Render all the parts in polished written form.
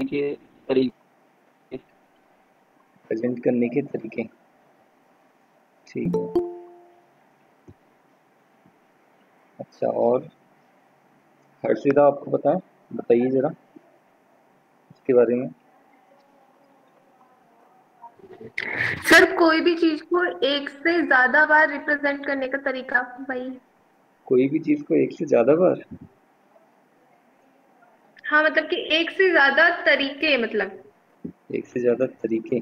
के तरीके। प्रेजेंट करने के तरीके, ठीक है। अच्छा, और हर्षिता आपको पता है, बताइए जरा इसके बारे में। सर कोई भी चीज को एक से ज्यादा बार रिप्रेजेंट करने का तरीका वही। कोई भी चीज को एक से ज्यादा बार, हाँ मतलब कि एक से ज्यादा तरीके मतलब। एक से ज्यादा तरीके।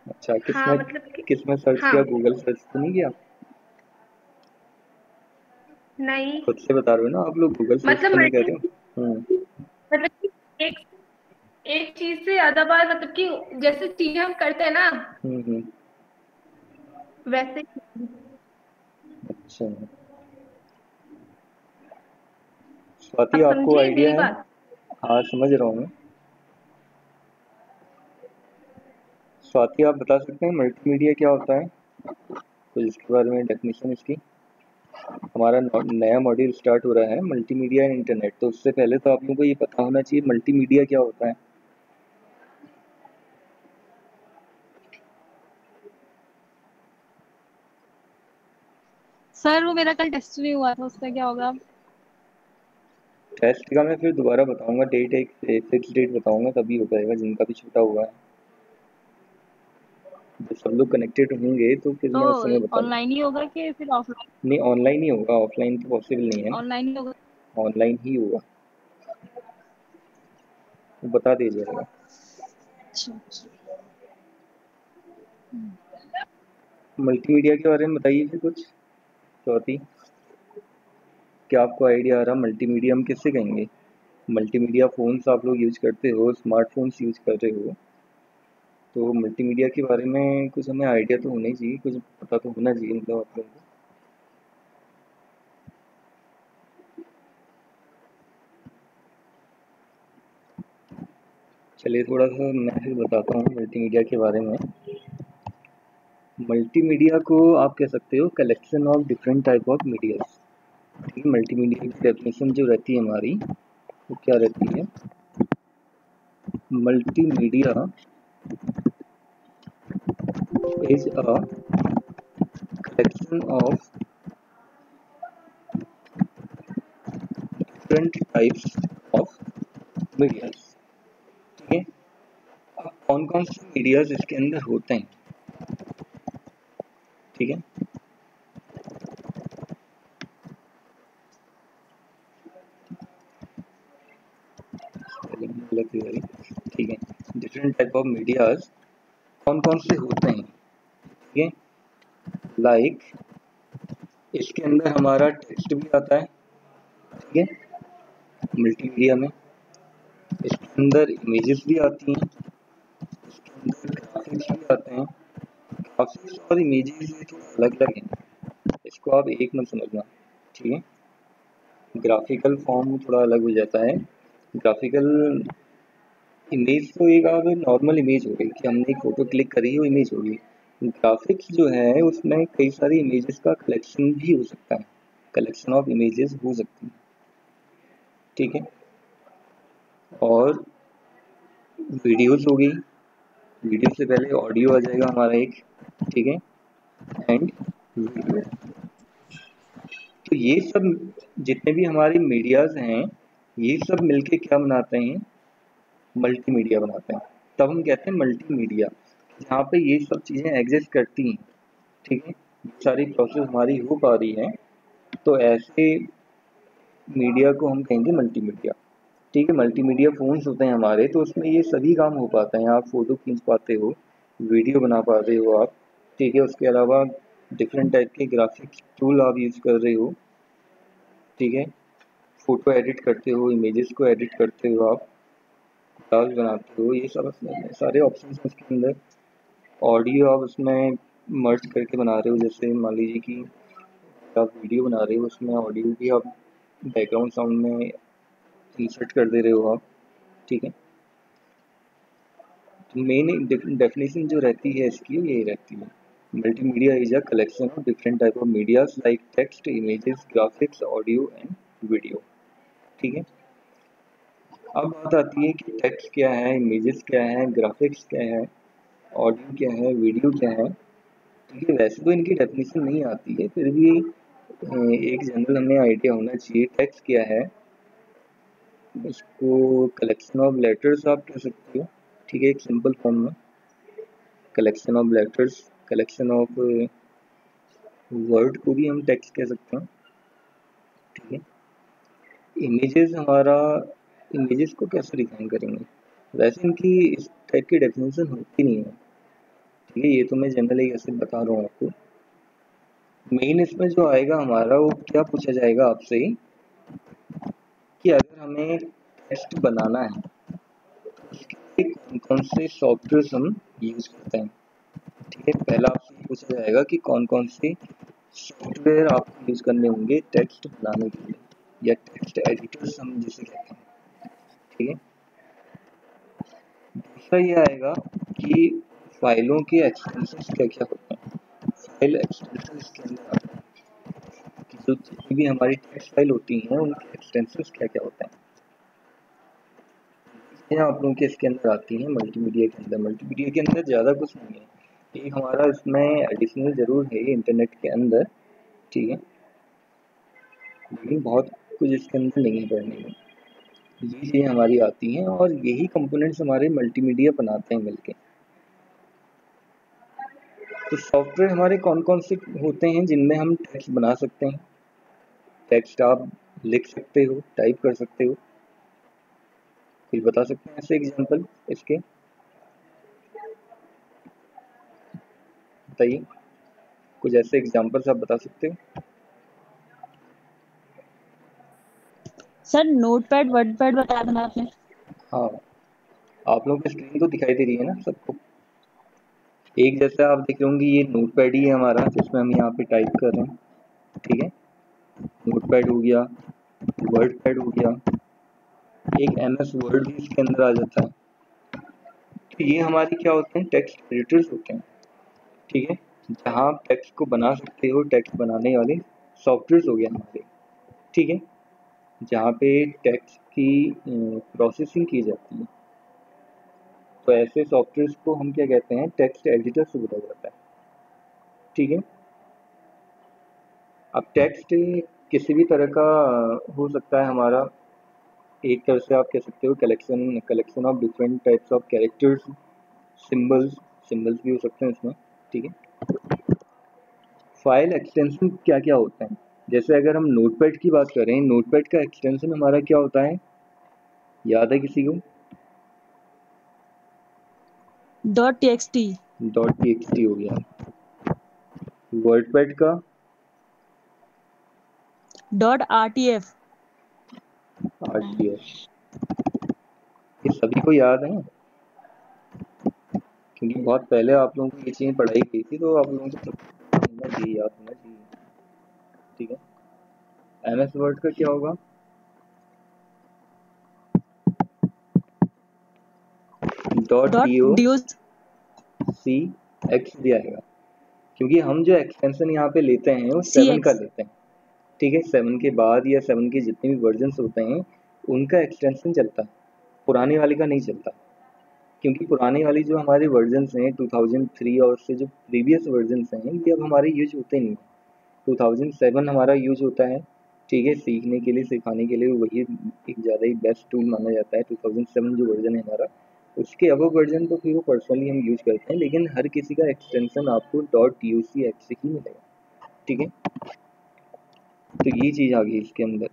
अच्छा, हाँ किसमें मतलब कि किसमें सर्च हाँ किया, गूगल सर्च तो नहीं किया? नहीं खुद से बता रहे हो ना आप लोग, गूगल सर्च मतलब तो नहीं कर मल्टी रहे हो। मतलब कि एक एक चीज से ज्यादा बार मतलब कि जैसे चीजें हम करते हैं ना हम्म। वैसे। अच्छा, स्वाति आप आपको समझे आइडिया मेरी है? बात। हाँ, समझ रहा हूँ मैं। स्वाति आप बता सकते हैं मल्टीमीडिया क्या होता है, तो इसके बारे में डेफिनेशन इसकी। हमारा नया मॉड्यूल स्टार्ट हो रहा है मल्टीमीडिया एंड इंटरनेट, तो उससे पहले तो आप लोगों को ये पता होना चाहिए मल्टीमीडिया क्या होता है। सर वो मेरा कल टेस्ट नहीं हुआ था, उसका क्या होगा? टेस्ट का मैं फिर दोबारा बताऊंगा, डेट एक फिक्स डेट बताऊंगा, तभी हो पाएगा जिनका भी छूटा हुआ है। जब सब लोग कनेक्टेड होंगे तो फिर तो मैं उस समय बताऊंगा। ऑनलाइन ही होगा कि फिर ऑफलाइन? नहीं, ऑनलाइन ही होगा, ऑफलाइन तो पॉसिबल नहीं है। ऑनलाइन ही होगा। ऑनलाइन ही होगा, तो बता दीजिएगा। अच्छा अच्छा। मल्टीमीडिया के बारे में बताइए फिर कुछ, चौथी। क्या आपको आइडिया आ रहा मल्टीमीडिया हम किससे कहेंगे? मल्टीमीडिया फ़ोन्स आप लोग यूज करते हो, स्मार्टफोन्स यूज कर रहे हो, तो मल्टीमीडिया के बारे में कुछ हमें आइडिया तो होना ही चाहिए, कुछ पता तो होना चाहिए मतलब आप लोगों को। चलिए थोड़ा सा मैं फिर बताता हूँ मल्टीमीडिया के बारे में। मल्टीमीडिया को आप कह सकते हो collection of different type of medias. ठीक है, मल्टीमीडिया की डेफिनेशन जो रहती है हमारी, वो क्या रहती है? Multimedia is a collection of different types of medias. ठीक है, अब कौन कौन से मीडियाज इसके अंदर होते हैं? ठीक है, ठीक है, डिफरेंट टाइप ऑफ मीडियाज कौन कौन से होते हैं? ठीक है, लाइक इसके अंदर हमारा टेक्स्ट भी आता है, ठीक है, मल्टीमीडिया में। इसके अंदर इमेजेस भी आती हैं, इसके अंदर ग्राफिक्स भी आते हैं। ग्राफिक्स और इमेजेस ये थोड़ा अलग अलग हैं, इसको आप एक मत समझना। ठीक है, ग्राफिकल फॉर्म थोड़ा अलग हो जाता है। ग्राफिकल इमेज तो एक आप नॉर्मल इमेज हो गई कि हमने एक फ़ोटो क्लिक करी वो इमेज होगी। ग्राफिक्स जो है उसमें कई सारी इमेजेस का कलेक्शन भी हो सकता है, कलेक्शन ऑफ इमेजेस हो सकती हैं। ठीक है, और वीडियोस हो गई, वीडियो से पहले ऑडियो आ जाएगा हमारा एक, ठीक है, एंड वीडियो। तो ये सब जितने भी हमारे मीडियाज हैं, ये सब मिलके क्या बनाते हैं? मल्टीमीडिया बनाते हैं। तब हम कहते हैं मल्टीमीडिया, जहाँ पे ये सब चीज़ें एग्जिस्ट करती हैं। ठीक है, सारी प्रोसेस हमारी हो पा रही है, तो ऐसे मीडिया को हम कहेंगे मल्टीमीडिया। ठीक है, मल्टीमीडिया फ़ोन्स होते हैं हमारे, तो उसमें ये सभी काम हो पाते हैं। आप फ़ोटो खींच पाते हो, वीडियो बना पाते हो आप, ठीक है, उसके अलावा डिफरेंट टाइप के ग्राफिक्स टूल आप यूज़ कर रहे हो, ठीक है, फ़ोटो एडिट करते हो, इमेजेस को एडिट करते हो आप, कॉलाज बनाते हो, ये सब सारे ऑप्शन हैं उसके अंदर। ऑडियो आप उसमें मर्ज करके बना रहे हो, जैसे मान लीजिए कि आप वीडियो बना रहे हो, उसमें ऑडियो भी आप बैकग्राउंड साउंड में इंसर्ट कर दे रहे हो आप। ठीक है, तो मेन डेफिनेशन जो रहती है इसकी यही रहती है, multimedia is a collection of different type of medias like text, images, graphics, audio and video. ठीक है, अब बात आती है कि टेक्स्ट क्या है, इमेजेस क्या है, ग्राफिक्स क्या है, ऑडियो क्या है, वीडियो क्या है। ठीक है, वैसे तो इनकी डेफिनेशन नहीं आती है, फिर भी एक जनरल हमें आइडिया होना चाहिए। टेक्स्ट क्या है, इसको कलेक्शन ऑफ लेटर्स आप कह सकते हो। ठीक है, एक सिंपल फॉर्म में collection of letters, collection of word को भी हम टेक्स्ट कह सकते हैं। ठीक है, इमेजेस हमारा, इमेजेस को कैसे डिफाइन करेंगे, वैसे इनकी इस टाइप की डेफिनेशन होती नहीं है। ठीक है, ये तो मैं जनरली ऐसे बता रहा हूँ आपको। मेन इसमें जो आएगा हमारा, वो क्या पूछा जाएगा आपसे कि अगर हमें टेक्स्ट बनाना है तो उसके लिए कौन कौन से सॉफ्टवेयर हम यूज करते हैं। ठीक है, पहला आपसे ये पूछा जाएगा कि कौन कौन से सॉफ्टवेयर आपको यूज करने होंगे टेक्स्ट बनाने के लिए, या टेक्स्ट एडिटर्स हम जिसे कहते हैं। ठीक है, दूसरा ये आएगा कि फाइलों के एक्सटेंशंस क्या क्या होते हैं। फाइल एक्सटेंशन इसके अंदर आता है कि जो जितनी भी हमारी टेक्स्ट फाइल होती हैं उनके एक्सटेंशंस क्या क्या होते हैं। ये आप लोगों के इसके अंदर आती हैं मल्टीमीडिया के अंदर। मल्टीमीडिया के अंदर ज़्यादा कुछ नहीं है, एक हमारा इसमें एडिशनल ज़रूर है इंटरनेट के अंदर। ठीक है, लेकिन बहुत कुछ इसके अंदर नहीं है पढ़ने में। ये चीज़ें हमारी आती हैं और यही कंपोनेंट्स हमारे मल्टीमीडिया बनाते हैं मिलके। तो सॉफ्टवेयर हमारे कौन कौन से होते हैं जिनमें हम टेक्स्ट बना सकते हैं। टेक्स्ट आप लिख सकते हो, टाइप कर सकते हो। कोई बता सकते हैं ऐसे एग्जांपल इसके, बताइए कुछ ऐसे एग्जांपल्स आप बता सकते हो। सर नोटपैड वर्डपैड बताया था ना आपने। हाँ, आप लोगों की स्क्रीन तो दिखाई दे रही है ना सबको, एक जैसा आप देख रहे होंगे। ये नोटपैड ही है हमारा जिसमें हम यहाँ पे टाइप कर रहे हैं। ठीक है, नोटपैड हो गया, वर्डपैड हो गया, एक MS वर्ड भी इसके अंदर आ जाता है। तो ये हमारी क्या होते हैं, टेक्स्ट एडिटर्स होते हैं। ठीक है, जहाँ आप टेक्स्ट को बना सकते हो, टेक्स्ट बनाने वाले सॉफ्टवेयर हो गए हमारे। ठीक है, जहाँ पे टेक्स्ट की प्रोसेसिंग की जाती है, तो ऐसे सॉफ्टवेयर को हम क्या कहते हैं, टेक्स्ट एडिटर्स बोला जाता है। ठीक है, अब टेक्स्ट किसी भी तरह का हो सकता है हमारा, एक तरह से आप कह सकते हो collection of different types of characters, symbols भी हो सकते हैं इसमें। ठीक है, फाइल एक्सटेंशन क्या क्या होते हैं, जैसे अगर हम नोटपैड की बात करें, नोटपैड का एक्सटेंशन हमारा क्या होता है, याद है किसी को। .txt .txt हो गया। वर्डपैड का .rtf RTF। ये सभी को याद है क्योंकि बहुत पहले आप लोगों को ये चीज़ें पढ़ाई गई थी, तो आप लोगों को सब होना चाहिए, याद होना चाहिए। ठीक है, MS वर्ड का क्या होगा, .doc .docx भी आएगा, क्योंकि हम जो एक्सटेंशन यहाँ पे लेते हैं वो 7 का लेते हैं। ठीक है, 7 के बाद या 7 के जितने भी वर्जन्स होते हैं उनका एक्सटेंशन चलता है, पुराने वाले का नहीं चलता। क्योंकि पुराने वाली जो हमारे वर्जन्स हैं 2003 और उससे जो प्रीवियस वर्जन्स हैं ये अब हमारे यूज होते नहीं। 2007 हमारा यूज होता है। ठीक है, सीखने के लिए, सिखाने के लिए वही एक ज़्यादा ही बेस्ट टूल माना जाता है 2007 जो वर्जन है हमारा। उसके अब वर्जन तो फिर वो पर्सनली हम यूज करते हैं, लेकिन हर किसी का एक्सटेंशन आपको .docx से ही मिलेगा। ठीक है, तो ये चीज़ आ गई इसके अंदर।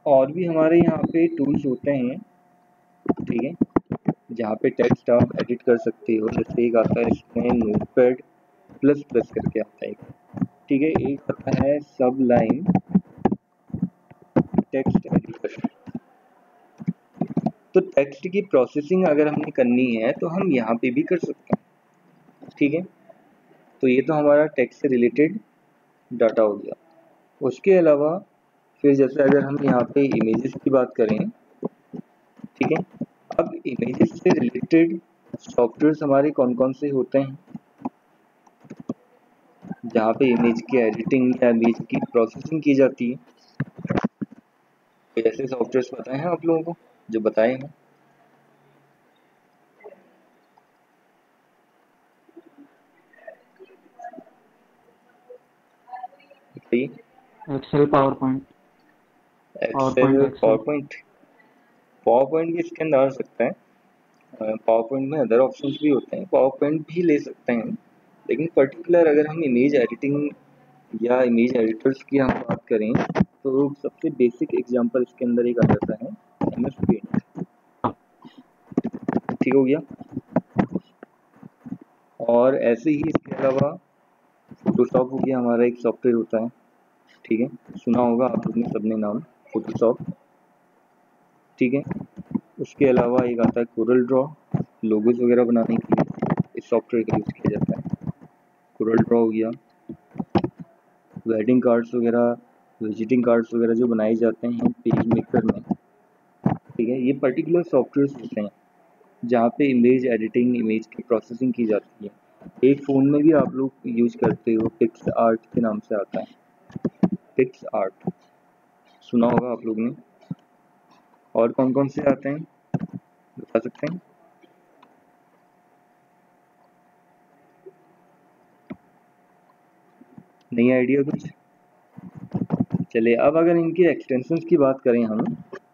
और भी हमारे यहाँ पे टूल्स होते हैं। ठीक है, जहाँ पे टेक्स्ट आप एडिट कर सकते हो, जैसे एक आता है इसमें नोटपैड प्लस प्लस करके आता है। ठीक है, एक आता है सबलाइन टेक्स्ट एडिटर। तो टेक्स्ट की प्रोसेसिंग अगर हमने करनी है तो हम यहाँ पे भी कर सकते हैं। ठीक है, तो ये तो हमारा टेक्स्ट से रिलेटेड डाटा हो गया। उसके अलावा फिर जैसे अगर हम यहाँ पे इमेजेस की बात करें, ठीक है, अब इमेजेस से रिलेटेड सॉफ्टवेयर हमारे कौन कौन से होते हैं, जहाँ पे इमेज की एडिटिंग या इमेज की प्रोसेसिंग की जाती है। कोई ऐसे सॉफ्टवेयर बताए हैं आप लोगों को जो बताए हैं? बताइए। Excel, PowerPoint, Excel, PowerPoint. PowerPoint भी इसके अंदर आ सकता है। पावर पॉइंट में अदर ऑप्शंस भी होते हैं, पावर पॉइंट भी ले सकते हैं, लेकिन पर्टिकुलर अगर हम इमेज एडिटिंग या इमेज एडिटर्स की हम बात करें तो सबसे बेसिक एग्जांपल इसके अंदर एक आ जाता है एमएस पेंट। ठीक हो गया। और ऐसे ही इसके अलावा फोटोशॉप हो गया, हमारा एक सॉफ्टवेयर होता है। ठीक है, सुना होगा आप लोगों ने सबने नाम फोटोशॉप। ठीक है, उसके अलावा एक आता है कोरल ड्रॉ, लोगोस वगैरह बनाने के लिए इस सॉफ्टवेयर का यूज़ किया जाता है। कोरल ड्रॉ हो गया। वेडिंग कार्ड्स वगैरह, विजिटिंग कार्ड्स वगैरह जो बनाए जाते हैं पेज मेकर में, ठीक है, ये पर्टिकुलर सॉफ्टवेयर होते हैं जहाँ पे इमेज एडिटिंग, इमेज की प्रोसेसिंग की जाती है। एक फ़ोन में भी आप लोग यूज करते हो, पिक्स आर्ट के नाम से आता है। पिक्स आर्ट सुना होगा आप लोग ने। और कौन कौन से आते हैं बता सकते हैं? नहीं आइडिया कुछ? चलिए, अब अगर इनके एक्सटेंशंस की बात करें हम,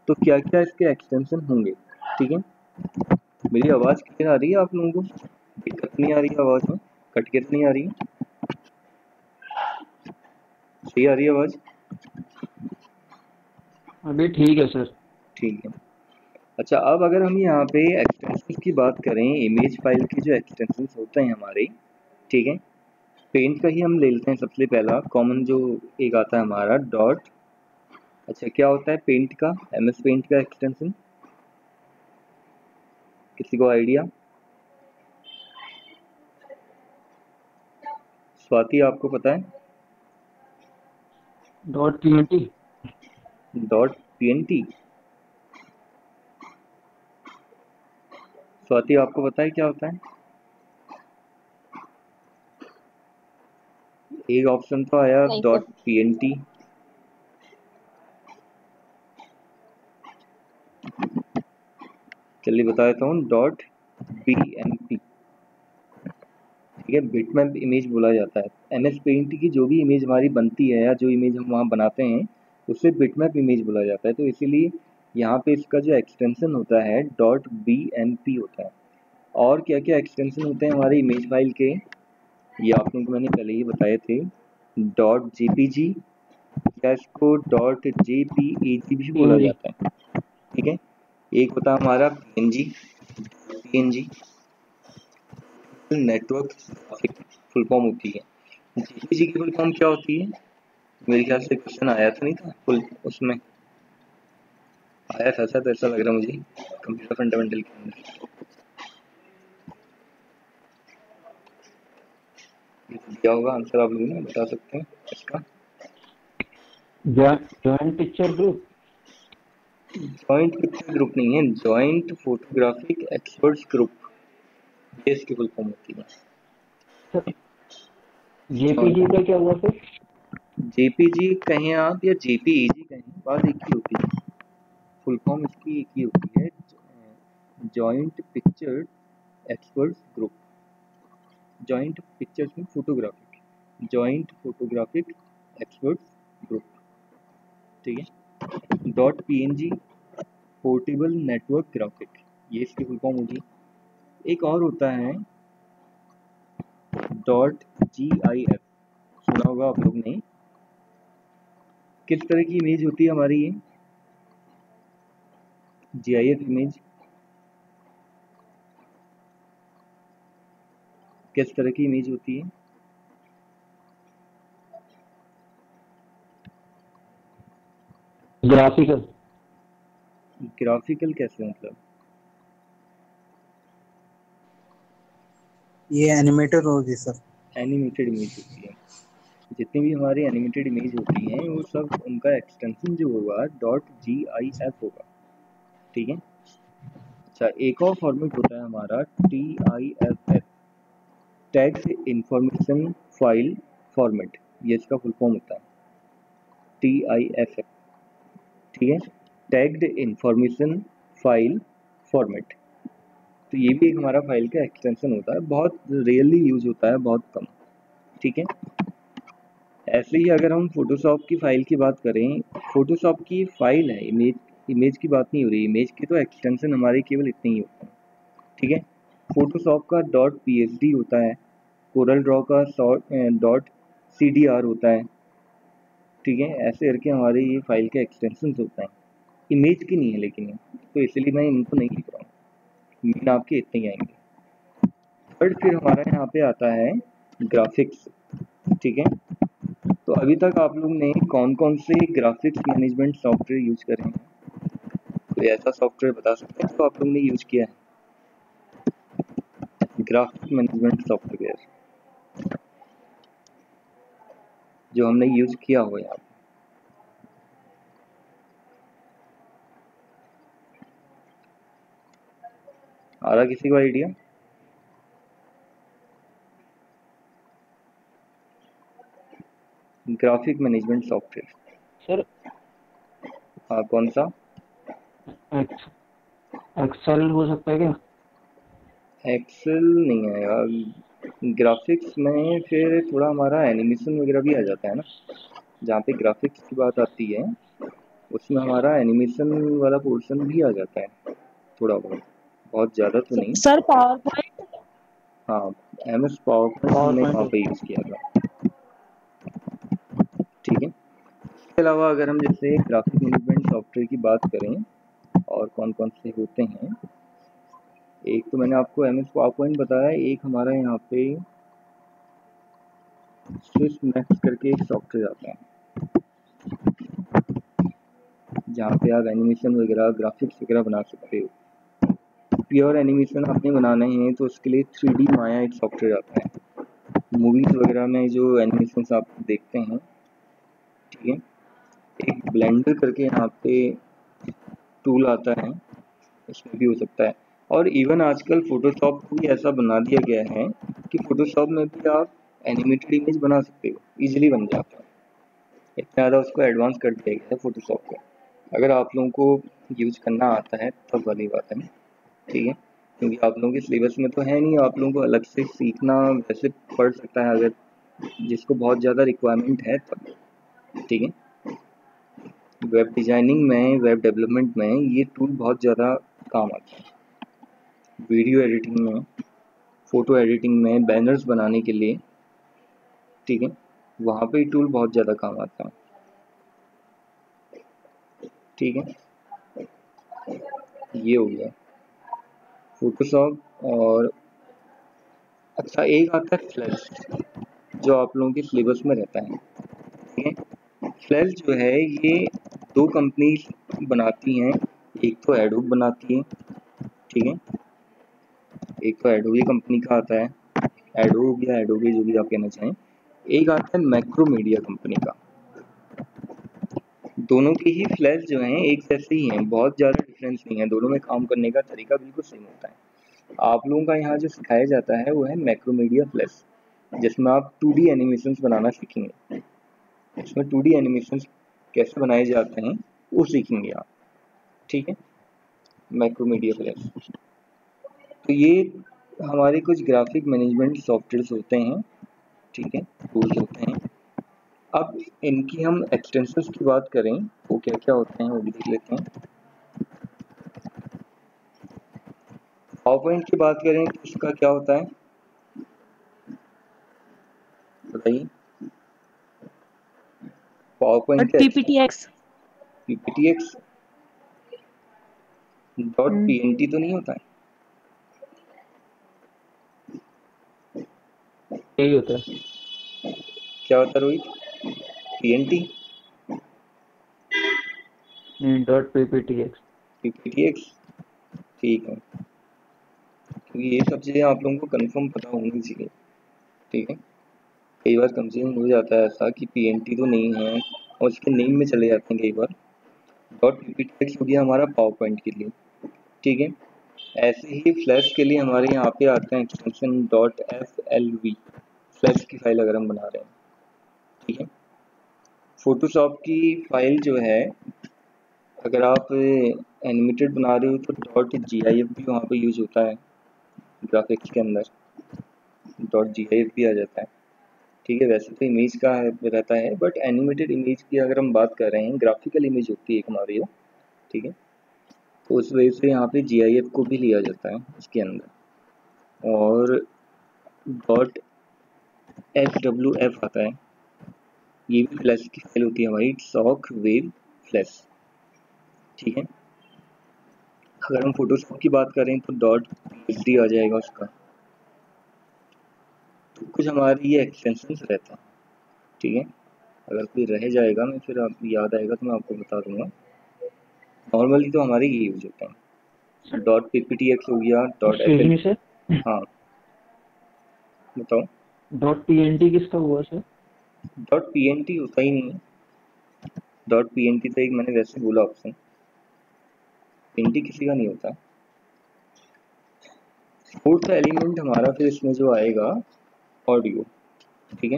तो क्या क्या इसके एक्सटेंशन होंगे। ठीक है, मेरी आवाज़ क्लियर आ रही है आप लोगों को? दिक्कत नहीं आ रही है आवाज़ में? कट के तो नहीं आ रही है? सही आ रही है आवाज़? अभी ठीक है सर। ठीक है। अच्छा, अब अगर हम यहाँ पे एक्सटेंशंस की बात करें, इमेज फाइल के जो एक्सटेंशंस होते हैं हमारे, ठीक है, पेंट का ही हम ले लेते हैं सबसे पहला कॉमन जो एक आता है हमारा डॉट। अच्छा, क्या होता है पेंट का, एमएस पेंट का एक्सटेंशन? किसी को आइडिया? स्वाति आपको पता है? .pnt। Dot PNT. स्वाति आपको पता है क्या होता है? एक ऑप्शन तो आया नहीं डॉट सर। पीएनटी। चलिए बता देता हूँ, डॉट बीएमपी। ठीक है, बिटमैप इमेज बोला जाता है। एमएस पेंट की जो भी इमेज हमारी बनती है या जो इमेज हम वहाँ बनाते हैं उसे बिटमैप इमेज बोला जाता है। तो इसीलिए यहाँ पे इसका जो एक्सटेंशन होता है डॉट बीएमपी होता है। और क्या क्या एक्सटेंशन होते हैं हमारे इमेज फाइल के, ये आप लोगों को मैंने पहले ही बताए थे। डॉट जेपीजी या इसको डॉट जेपीईजी भी बोला जाता है। ठीक है, एक होता है हमारा PNG. PNG network full form होती है। जेपीजी की फुल फॉर्म क्या होती है? मेरे ख्याल से क्वेश्चन आया था, नहीं था फुल उसमें आया था शायद, ऐसा लग रहा मुझे कंप्यूटर फंडामेंटल के अंदर दिया होगा आंसर। आप लोग ना बता सकते हैं इसका? Joint picture group. Joint picture group नहीं है, जॉइंट फोटोग्राफिक एक्सपर्ट्स ग्रुप, ये इसकी फुल फॉर्म होती है। सर जेपीजी का क्या हुआ सर? जेपीजी कहें आप या जेपीईजी कहें, बात एक ही होती है, फुल फॉर्म इसकी एक ही होती है, joint picture experts group. Joint pictures में photographic, joint photographic experts group. ठीक है, dot PNG portable network graphic, ये इसकी फुल फॉर्म होगी। एक और होता है डॉट जीआईएफ, सुना होगा आप लोग ने। किस तरह की इमेज होती है हमारी ये जीआईएफ इमेज? किस तरह की इमेज होती है? ग्राफिकल। ग्राफिकल कैसे मतलब? ये एनिमेटेड होगी सर। एनिमेटेड इमेज होती है। जितनी भी हमारी एनिमेटेड इमेज होती हैं वो सब उनका एक्सटेंशन जो होगा डॉट जीआईएफ होगा। ठीक है। अच्छा, एक और फॉर्मेट होता है हमारा TIFF, tags information file format, ये इसका फुल फॉर्म होता है TIFF। ठीक है, टैग्ड इंफॉर्मेशन फाइल फॉर्मेट। तो ये भी एक हमारा फाइल का एक्सटेंशन होता है, बहुत रेयरली यूज होता है, बहुत कम। ठीक है, ऐसे ही अगर हम फोटोशॉप की फाइल की बात करें, फोटोशॉप की फाइल है, इमेज की बात नहीं हो रही, इमेज की तो एक्सटेंशन हमारे केवल इतने ही होते हैं। ठीक है, फोटोशॉप का .psd होता है, कोरल ड्रॉ का .cdr होता है। ठीक है, ऐसे करके हमारे ये फाइल के एक्सटेंशन होते हैं, इमेज की नहीं है लेकिन ये, तो इसलिए मैं इनको नहीं लिख रहा हूँ, मेन आपके इतने ही आएंगे। थर्ड फिर हमारा यहाँ पे आता है ग्राफिक्स। ठीक है, तो अभी तक आप लोग ने कौन कौन से ग्राफिक्स मैनेजमेंट सॉफ्टवेयर यूज करे हैं? कोई ऐसा सॉफ्टवेयर बता सकते हैं तो आप लोग ने यूज किया है ग्राफिक मैनेजमेंट सॉफ्टवेयर जो हमने यूज किया हो यहाँ पे? आ रहा किसी को idea? Graphic management software sir हाँ, कौन सा? एक्सेल हो सकता है क्या? एक्सेल नहीं है यार, ग्राफिक्स में फिर थोड़ा हमारा एनिमेशन वगैरह भी आ जाता है ना, जहाँ पे ग्राफिक्स की बात आती है उसमें हमारा एनिमेशन वाला पोर्शन भी आ जाता है थोड़ा बहुत, बहुत ज़्यादा तो नहीं। Sir power point. हाँ, MS पावर हमने वहाँ पे यूज़ किया था। ठीक है, इसके अलावा अगर हम जैसे ग्राफिक मैनेजमेंट सॉफ्टवेयर की बात करें और कौन कौन से होते हैं, एक तो मैंने आपको MS पावर पॉइंट बताया, एक हमारा यहाँ पे स्विस मैक्स करके एक सॉफ्टवेयर आता है जहाँ पे आप एनिमेशन वगैरह ग्राफिक्स वगैरह बना सकते हो। प्योर एनिमेशन आपने बनाना है तो उसके लिए 3D माया एक सॉफ्टवेयर आता है, मूवीज वगैरह में जो एनिमेशन आप देखते हैं। ठीक है, एक ब्लेंडर करके यहाँ पे टूल आता है, इसमें भी हो सकता है। और इवन आजकल फोटोशॉप को भी ऐसा बना दिया गया है कि फोटोशॉप में भी आप एनिमेटेड इमेज बना सकते हो, इजीली बन जाता है। इतना ज़्यादा उसको एडवांस कर दिया गया है फोटोशॉप को, अगर आप लोगों को यूज करना आता है तब वाली बात है। ठीक है, क्योंकि आप लोगों के सिलेबस में तो है नहीं, आप लोगों को अलग से सीखना वैसे पड़ सकता है अगर जिसको बहुत ज़्यादा रिक्वायरमेंट है तब। ठीक है, वेब डिज़ाइनिंग में, वेब डेवलपमेंट में ये टूल बहुत ज़्यादा काम आता है, वीडियो एडिटिंग में, फ़ोटो एडिटिंग में, बैनर्स बनाने के लिए। ठीक है, वहाँ पे टूल बहुत ज़्यादा काम आता है। ठीक है, ये हो गया फोटोशॉप। और अच्छा, एक आता है फ्लैश जो आप लोगों के सिलेबस में रहता है। ठीक है, फ्लैश जो है ये दो कंपनी बनाती हैं, एक तो एडोब बनाती है। ठीक है, एक तो एडोबी कंपनी का आता है, एडोब या एडोबी जो भी आप कहना चाहें। एक आता है मैक्रोमीडिया कंपनी का। दोनों की ही फ्लैश जो हैं एक जैसे ही हैं, बहुत ज़्यादा डिफरेंस नहीं है, दोनों में काम करने का तरीका बिल्कुल सेम होता है। आप लोगों का यहाँ जो सिखाया जाता है वो है मैक्रोमीडिया फ्लैश, जिसमें आप 2D एनिमेशंस बनाना सीखेंगे। इसमें 2D एनिमेशंस कैसे बनाए जाते हैं वो सीखेंगे आप। ठीक है, मैक्रोमीडिया फ्लैश। तो ये हमारे कुछ ग्राफिक मैनेजमेंट सॉफ्टवेयर्स होते हैं। ठीक है, टूल्स होते हैं। अब इनकी हम एक्सटेंशंस की बात करें वो क्या क्या होते हैं वो भी देख लेते हैं। पावर पॉइंट की बात करें तो इसका क्या होता है बताइए? पावर पॉइंट का PPTX PPTX .pnt तो नहीं होता है? यही होता है। क्या होता है रोहित? PNT .pptx। PPTX ठीक है, क्योंकि ये सब चीज़ें आप लोगों को कंफर्म पता होनी चाहिए। ठीक है, कई बार कंफ्यूजन हो जाता है ऐसा कि PNT तो नहीं है और उसके नेम में चले जाते हैं कई बार। .pptx हो गया हमारा पावर पॉइंट के लिए। ठीक है, ऐसे ही फ्लैश के लिए हमारे यहाँ पे आते हैं एक्सटेंशन .flv, फ्लैश की फाइल अगर हम बना रहे हैं। ठीक है, फोटोशॉप की फाइल जो है अगर आप एनिमेटेड बना रहे हो तो डॉट GIF भी वहाँ पे यूज होता है, ग्राफिक्स के अंदर डॉट GIF भी आ जाता है। ठीक है, वैसे तो इमेज का रहता है, बट एनिमेटेड इमेज की अगर हम बात कर रहे हैं, ग्राफिकल इमेज होती है एक हमारी वो। ठीक है, तो उस वजह से यहाँ पे GIF को भी लिया जाता है इसके अंदर। और डॉट SWF आता है, ये भी फ्लैश की फाइल होती है हमारी, शॉक वेव फ्लैश। ठीक है, अगर हम फोटोशॉप की बात करें तो डॉट PSD आ जाएगा उसका। तो कुछ हमारे ये एक्सटेंशंस रहते हैं। ठीक है, अगर कोई रह जाएगा मैं फिर आप याद आएगा तो मैं आपको बता दूंगा। नॉर्मली तो हमारे ये यूज होते हैं, डॉट PPTX हो गया, डॉट एक्सक्यूज FL। मी सर, हाँ बताओ। डॉट PNT किसका हुआ सर? डॉट PNT होता ही नहीं है, डॉट PNT तो एक मैंने वैसे बोला ऑप्शन, PNT किसी का नहीं होता। फोर्थ एलिमेंट हमारा फिर इसमें जो आएगा ऑडियो। ठीक है,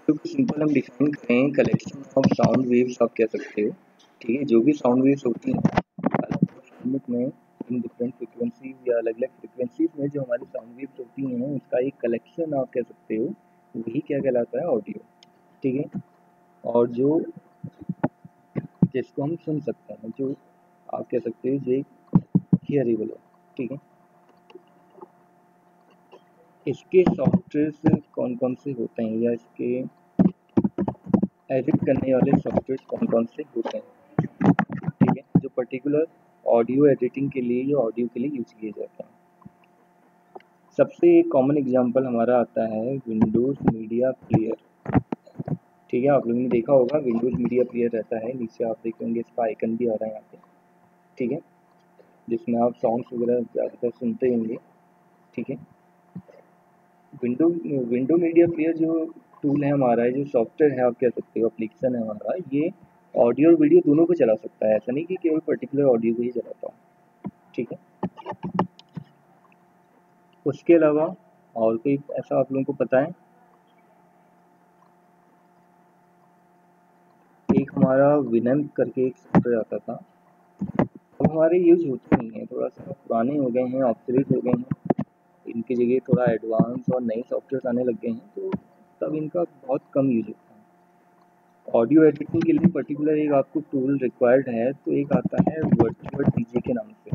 तो सिंपल हम डिफाइन करें, कलेक्शन ऑफ साउंड वेव्स आप कह सकते हो। ठीक है, जो भी साउंड वेव्स होती हैं अलग में इन डिफरेंट फ्रिक्वेंसीज या अलग अलग फ्रिक्वेंसीज में जो हमारी साउंड वेव्स होती हैं उसका एक कलेक्शन आप कह सकते हो, वही क्या कहलाता है, ऑडियो। ठीक है, और जो जिसको हम सुन सकते हैं, जो आप कह सकते हो जो हियरेबल हो। ठीक है, इसके सॉफ्टवेयर कौन कौन से होते हैं या इसके एडिट करने वाले सॉफ्टवेयर कौन कौन से होते हैं। ठीक है, जो पर्टिकुलर ऑडियो एडिटिंग के लिए या ऑडियो के लिए यूज किए जाते हैं। सबसे कॉमन एग्जांपल हमारा आता है विंडोज़ मीडिया प्लेयर। ठीक है, आप लोगों ने देखा होगा विंडोज़ मीडिया प्लेयर रहता है, नीचे आप देखेंगे इसका आइकन भी आ रहा है यहाँ पे। ठीक है, जिसमें आप सॉन्ग्स वगैरह ज़्यादातर सुनते होंगे। ठीक है, विंडो मीडिया प्लेयर जो टूल है हमारा, जो सॉफ्टवेयर है आप कह सकते हो, एप्लीकेशन है हमारा, ये ऑडियो और वीडियो दोनों को चला सकता है, ऐसा नहीं कि केवल पर्टिकुलर ऑडियो को ही चलाता हूँ। ठीक है, उसके अलावा और कोई ऐसा आप लोगों को पता है? एक हमारा विनम्प करके एक सॉफ्टवेयर आता था, वो हमारे यूज होते नहीं है, थोड़ा सा पुराने हो गए हैं, ऑब्सोलीट हो गए हैं, इनकी जगह थोड़ा एडवांस और नए सॉफ्टवेयर आने लग गए हैं, तो तब इनका बहुत कम यूज होता है। ऑडियो एडिटिंग के लिए पर्टिकुलर एक आपको टूल रिक्वायर्ड है, तो एक आता है वर्चुअल डीजे के नाम से।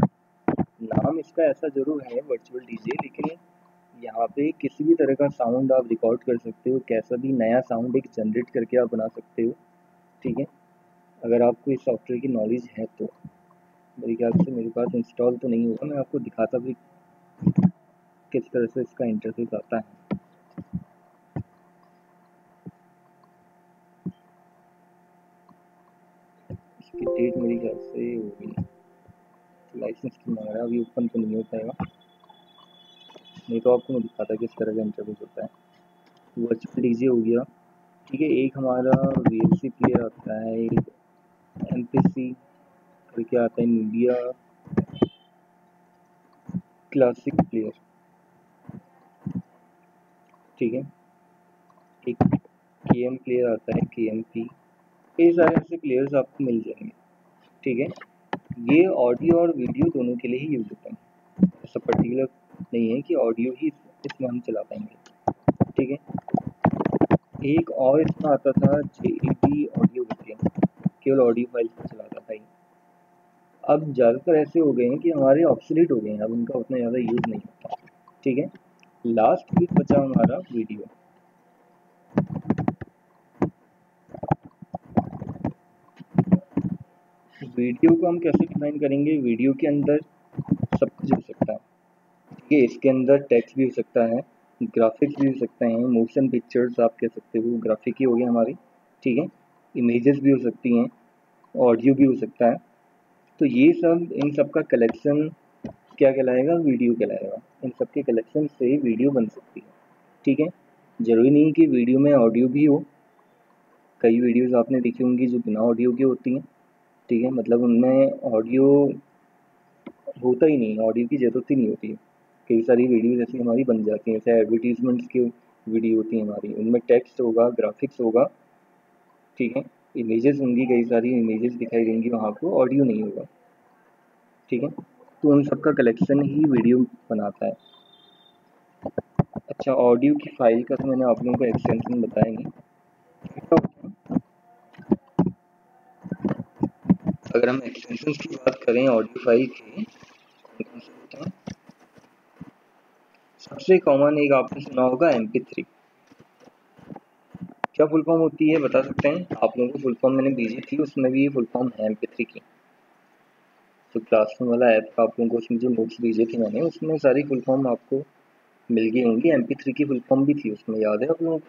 नाम इसका ऐसा जरूर है वर्चुअल डीजे, लेकिन यहाँ पे किसी भी तरह का साउंड आप रिकॉर्ड कर सकते हो, कैसा भी नया साउंड एक जनरेट करके आप बना सकते हो। ठीक है, अगर आपको इस सॉफ्टवेयर की नॉलेज है तो। मेरे ख्याल से मेरे पास इंस्टॉल तो नहीं होगा, मैं आपको दिखाता भी किस तरह से इसका इंटरफेस आता है। इसकी डेट मेरे ख्याल से होगी, लाइसेंस की मांग रहा है, अभी ओपन तो नहीं हो पाएगा, नहीं तो आपको मैं दिखाता किस तरह का इंटरफेस होता है। वर्चुअल डीजे हो गया। ठीक है, एक हमारा VLC प्लेयर आता है, एक MPC करके आता है, मीडिया क्लासिक प्लेयर। ठीक है, एक KM प्लेयर आता है, KMP। ये सारे ऐसे प्लेयर्स आपको मिल जाएंगे। ठीक है, ये ऑडियो और वीडियो दोनों के लिए ही यूज होते हैं, ऐसा पर्टिकुलर नहीं है कि ऑडियो ही इसमें हम चला पाएंगे। ठीक है, एक और इसमें आता था JAD ऑडियो करके, केवल ऑडियो फाइल पर चलाता था ये। अब ज़्यादातर ऐसे हो गए हैं कि हमारे ऑब्सोलीट हो गए हैं, अब उनका उतना ज़्यादा यूज़ नहीं होता। ठीक है, लास्ट भी बचा हमारा वीडियो। वीडियो को हम कैसे डिफाइन करेंगे? वीडियो के अंदर सब कुछ हो सकता है। ठीक है, इसके अंदर टेक्स्ट भी हो सकता है, ग्राफिक्स भी हो सकते हैं, मोशन पिक्चर्स आप कह सकते हो, ग्राफिक ही हो गए हमारी। ठीक है, इमेजेस भी हो सकती हैं, ऑडियो भी हो सकता है। तो ये सब, इन सब का कलेक्शन क्या कहलाएगा? वीडियो कहलाएगा। इन सब के कलेक्शन से वीडियो बन सकती है। ठीक है, ज़रूरी नहीं कि वीडियो में ऑडियो भी हो, कई वीडियोस आपने देखी होंगी जो बिना ऑडियो की होती हैं। ठीक है, मतलब उनमें ऑडियो होता ही नहीं, ऑडियो की ज़रूरत ही नहीं होती है। कई सारी वीडियोस ऐसी हमारी बन जाती हैं, जैसे एडवर्टीजमेंट्स की वीडियो होती है हमारी, उनमें टेक्स्ट होगा, ग्राफिक्स होगा। ठीक है, इमेजेस होंगी, कई सारी इमेजेस दिखाई देंगी, वहाँ को ऑडियो नहीं होगा, ठीक है। तो उन सबका कलेक्शन ही वीडियो बनाता है। अच्छा, ऑडियो की फाइल का तो मैंने आप लोगों को एक्सटेंशन बताया नहीं। क्या होता है, अगर हम एक्सटेंशन की बात करें ऑडियो फाइल के, कौन कौन से होते हैं? सबसे कॉमन एक आपने सुना होगा MP3। क्या फुल फॉर्म होती है बता सकते हैं? आप लोगों को फुल फॉर्म मैंने भेजी थी, उसमें भी ये फुल फॉर्म है MP3 की। तो क्लासरूम वाला ऐप आप लोगों को उसमें जो नोट्स भेजे थे मैंने, उसमें सारी फुल फॉर्म आपको मिल गई होंगी। MP3 की फुल फॉर्म भी थी उसमें, याद है आप लोगों को?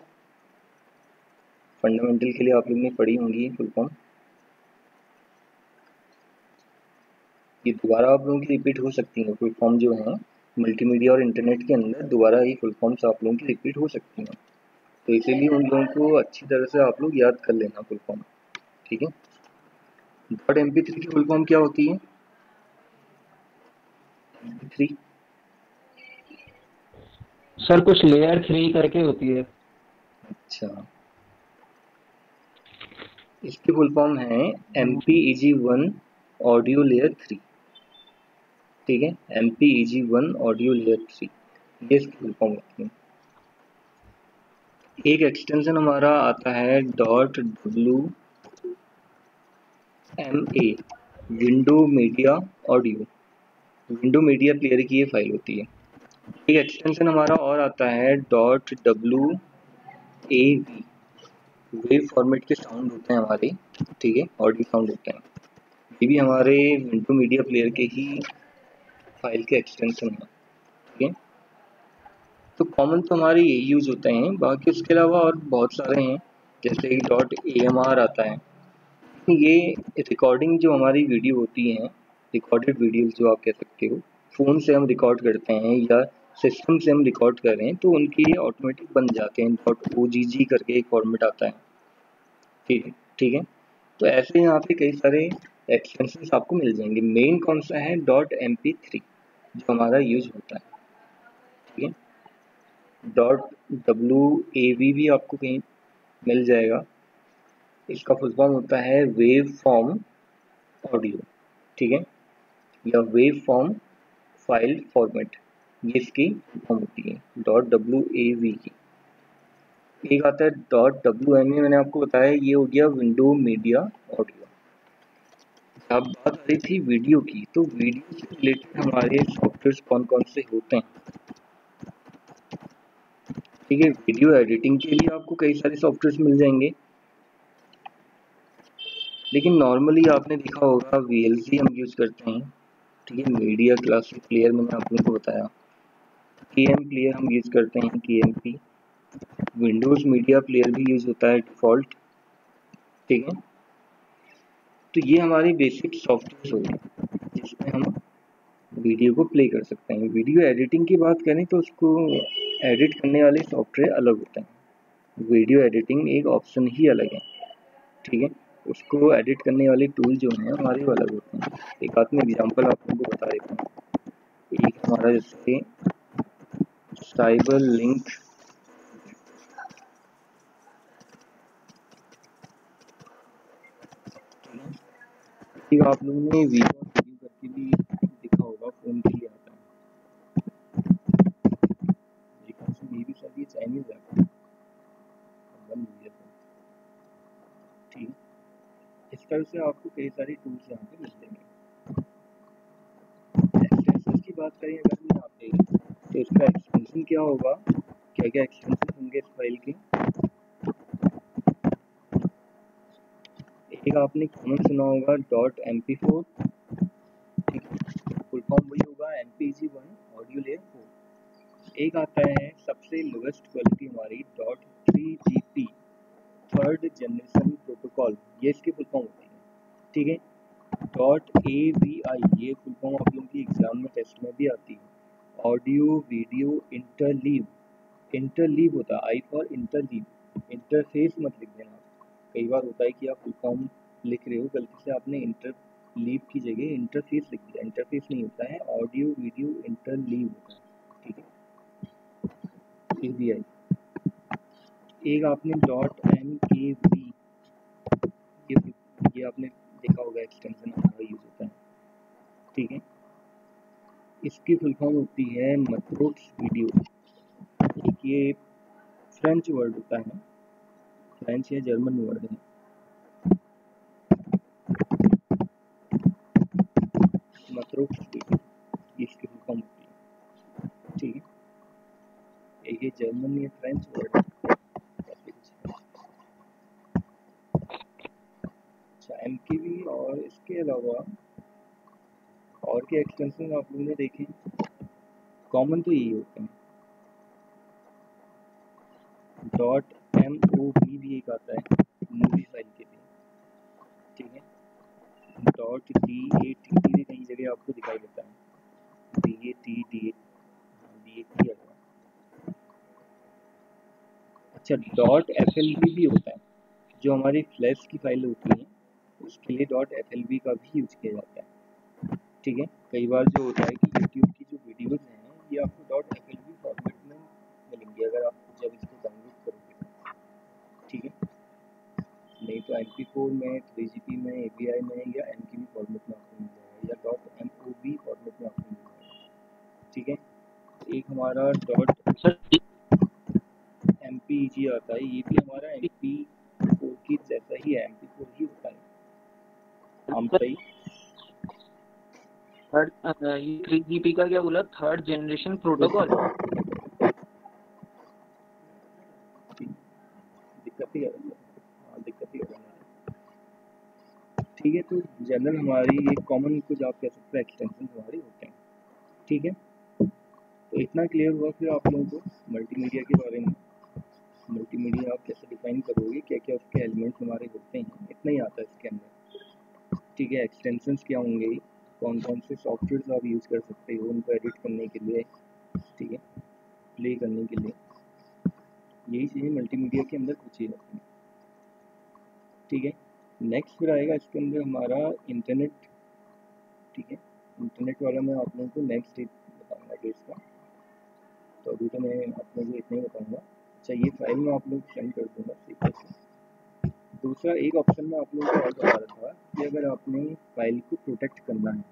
फंडामेंटल के लिए आप लोगों ने पढ़ी होंगी फुल फॉर्म। ये दोबारा आप लोगों की रिपीट हो सकती है फुल फॉर्म जो है, मल्टीमीडिया और इंटरनेट के अंदर दोबारा ये फुल फॉर्म्स आप लोगों की रिपीट हो सकती हैं। तो इसीलिए उन लोगों को अच्छी तरह से आप लोग याद कर लेना फुल फॉर्म, ठीक है। MP3 की फुल फॉर्म क्या होती है? MP3 सर कुछ लेयर 3 करके होती है। अच्छा, इसकी फुल फॉर्म है MPEG-1 ऑडियो लेयर 3, ठीक है। MPEG-1 ऑडियो लेयर 3, ये इसकी फुल फॉर्म होती है। एक एक्सटेंशन हमारा आता है .WMA, window media audio, window media player की ये फाइल होती है। एक एक्सटेंशन हमारा और आता है .WAV, वेव फॉर्मेट के साउंड होते हैं हमारे, ठीक है, ऑडियो साउंड होते हैं। ये भी हमारे विंडो मीडिया प्लेयर के ही फाइल के एक्सटेंशन है, ठीक है। तो कॉमन तो हमारे यही यूज होते हैं, बाकी उसके अलावा और बहुत सारे हैं, जैसे .AMR आता है। ये रिकॉर्डिंग जो हमारी वीडियो होती है, रिकॉर्डेड वीडियो जो आप कह सकते हो, फ़ोन से हम रिकॉर्ड करते हैं या सिस्टम से हम रिकॉर्ड कर रहे हैं, तो उनके ये ऑटोमेटिक बन जाते हैं। .OGG करके एक फॉर्मेट आता है, ठीक है, ठीक है। तो ऐसे यहाँ पे कई सारे एक्सटेंशन आपको मिल जाएंगे। मेन कौन सा है? .MP3 जो हमारा यूज होता है, ठीक है। .WAV भी आपको कहीं मिल जाएगा, इसका फुल फॉर्म होता है वेव फॉर्म ऑडियो, ठीक है, या वेव फॉर्म फाइल फॉर्मेट, ये इसकी फुल फॉर्म होती है .WAV की। एक आता है .WMA, मैंने आपको बताया ये हो गया विंडो मीडिया ऑडियो। अब बात आ रही थी वीडियो की, तो वीडियो से रिलेटेड हमारे सॉफ्टवेयर कौन कौन से होते हैं, ठीक है। वीडियो एडिटिंग के लिए आपको कई सारे सॉफ्टवेयर मिल जाएंगे, लेकिन नॉर्मली आपने देखा होगा VLC हम यूज़ करते हैं, ठीक है। मीडिया क्लासिक प्लेयर मैंने आप लोगों को बताया, KM प्लेयर हम यूज़ करते हैं, KMP। विंडोज़ मीडिया प्लेयर भी यूज़ होता है डिफ़ॉल्ट, ठीक है। तो ये हमारे बेसिक सॉफ्टवेयर हो गए जिसमें हम वीडियो को प्ले कर सकते हैं। वीडियो एडिटिंग की बात करें तो उसको एडिट करने वाले सॉफ्टवेयर अलग होते हैं, वीडियो एडिटिंग एक ऑप्शन ही अलग है, ठीक है। उसको एडिट करने वाले टूल जो हैं हमारे वो अलग होते हैं। एक आध में एग्जांपल आप लोगों को बता देता हूँ। एक हमारा जैसे साइबर लिंक, ठीक है, आप लोगों ने वीडियो करके भी देखा होगा, फ़ोन के लिए आता है, मे बी सर ये चाइनीज आता है, ठीक है। इस तरह से आपको कई सारे टूल्स यहाँ पे मिल जाएंगे। एक्सटेंशन की बात करें अगर हम यहाँ पे, तो इसका एक्सटेंशन क्या होगा, क्या क्या एक्सटेंशन होंगे इस फाइल के? एक आपने कॉमन सुना होगा .MP4, ठीक है, फुल फॉर्म वही होगा MPEG-1 ऑडियो लेयर 4। एक आता है सबसे लोवेस्ट क्वालिटी हमारी .3GP थर्ड जनरेशन प्रोटोकॉल, ये इसकी फुल फॉर्म होती है, ठीक है। .AVI, ये फुल फॉर्म आप लोगों की एग्जाम में टेस्ट में भी आती है। ऑडियो वीडियो इंटरलीव, इंटरलीव होता है, I फॉर इंटरलीव, इंटरफेस मत लिख देना। कई बार होता है कि आप फुल फॉर्म लिख रहे हो, गलती से आपने इंटरलीव की जगह इंटरफेस लिख दिया, इंटरफेस नहीं होता है, ऑडियो वीडियो इंटरलीव होता है, ठीक है, AVI। एक आपने .MAV, ये आपने देखा होगा एक्सटेंशन हमारा यूज होता है, ठीक है। इसकी फुल फॉर्म होती है मैथ्रोक्स वीडियो। एक ये फ्रेंच वर्ड होता है, फ्रेंच या जर्मन वर्ड है, मैथ्रोक्स वीडियो, ये इसकी फुल फॉर्म होती है, ठीक है। ये जर्मन या फ्रेंच वर्ड है। अच्छा, एमकेवी और इसके अलावा और क्या एक्सटेंशन आप लोगों ने देखे? कॉमन तो यही होते हैं। .mov भी एक आता है मूवी फाइल के लिए, ठीक है। .dat भी कई जगह आपको दिखाई देता है, DAT आता है। अच्छा, .flv भी होता है, जो हमारी फ्लैश की फाइल होती है उसके लिए .flv का भी यूज किया जाता है, ठीक है। कई बार जो होता है कि यूट्यूब की जो वीडियोस हैं ये आपको .flv फॉर्मेट में मिलेंगी अगर आप जब इसको डाउनलोड करोगे, ठीक है। नहीं तो MP4 में, 3GP में, AVI में या MKV फॉर्मेट में आपको मिल जाएगा, या .mov फॉर्मेट में आपको मिल जाएगा, ठीक है। एक हमारा .mpeg आता है, ये भी हमारा MP4 की जैसा ही है, MP4 ही होता है। हम सही थर्ड, ये 3GP का क्या बोला? Third generation protocol. दिक्कत ही हाँ दिक्कत ही होगा, ठीक है। तो जनरल हमारी ये कॉमन कुछ आप कह सकते हैं एक्सटेंशन हमारे होते हैं, ठीक है। तो इतना क्लियर हुआ फिर आप लोगों को मल्टीमीडिया के बारे में। मल्टीमीडिया आप कैसे डिफाइन करोगे, क्या क्या उसके एलिमेंट्स हमारे होते हैं, इतना ही आता है इसके अंदर, ठीक है। एक्सटेंशंस क्या होंगे, कौन कौन से सॉफ्टवेयर्स आप यूज़ कर सकते हो उनको एडिट करने के लिए, ठीक है, प्ले करने के लिए, यही चीज़ें मल्टीमीडिया के अंदर कुछ ही होती हैं, ठीक है। नेक्स्ट फिर आएगा इसके अंदर हमारा इंटरनेट, ठीक है। इंटरनेट वाला मैं आप लोगों को नेक्स्ट डे बताऊँगा कि इसका, तो अभी तो मैं आप लोगों को इतना ही बताऊँगा। अच्छा, ये फाइल मैं आप लोग सेंड कर दूँगा, ठीक है। दूसरा एक ऑप्शन में आप लोगों को और बता रहा था कि अगर आपने फाइल को प्रोटेक्ट करना है